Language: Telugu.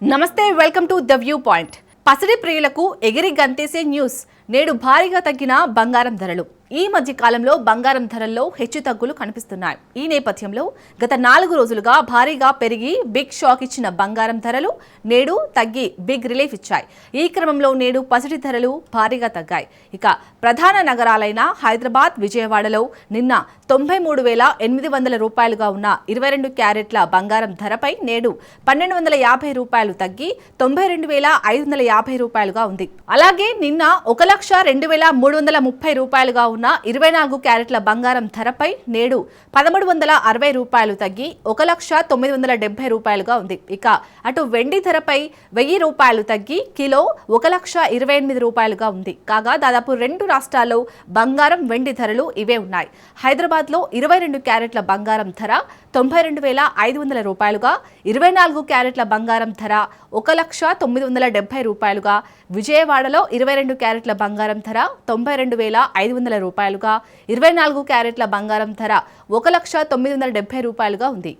నమస్తే, welcome to the view point. పసిడి ప్రియులకు ఎగిరి గంతేసే న్యూస్. నేడు భారీగా తగ్గిన బంగారం ధరలు. ఈ మధ్య కాలంలో బంగారం ధరల్లో హెచ్చుతగ్గులు కనిపిస్తున్నాయి. ఈ నేపథ్యంలో గత 4 రోజులుగా భారీగా పెరిగి బిగ్ షాక్ ఇచ్చిన బంగారం ధరలు నేడు తగ్గి బిగ్ రిలీఫ్ ఇచ్చాయి. ఈ క్రమంలో నేడు పసిడి ధరలు భారీగా తగ్గాయి. ఇక ప్రధాన నగరాలైన హైదరాబాద్, విజయవాడలో నిన్న 93,800 రూపాయలుగా ఉన్న 22 క్యారెట్ల బంగారం ధరపై నేడు 1,250 రూపాయలు తగ్గి 92,550 రూపాయలుగా ఉంది. అలాగే నిన్న 1,02,330 రూపాయలుగా ఉన్న 24 క్యారెట్ల బంగారం ధరపై నేడు 1,360 రూపాయలు తగ్గి 1,09,70 రూపాయలుగా ఉంది. ఇక అటు వెండి ధరపై 1,000 రూపాయలు తగ్గి కిలో 1,28,000 రూపాయలుగా ఉంది. కాగా దాదాపు 2 రాష్ట్రాల్లో బంగారం, వెండి ధరలు ఇవే ఉన్నాయి. హైదరాబాద్ లో 22 క్యారెట్ల బంగారం ధర 92,500 రూపాయలుగా, 24 క్యారెట్ల బంగారం ధర 1,09,70 రూపాయలుగా, విజయవాడలో 22 క్యారెట్ల బంగారం ధర 92,500 రూపాయలుగా, 24 క్యారెట్ల బంగారం ధర 1,09,70 రూపాయలుగా ఉంది.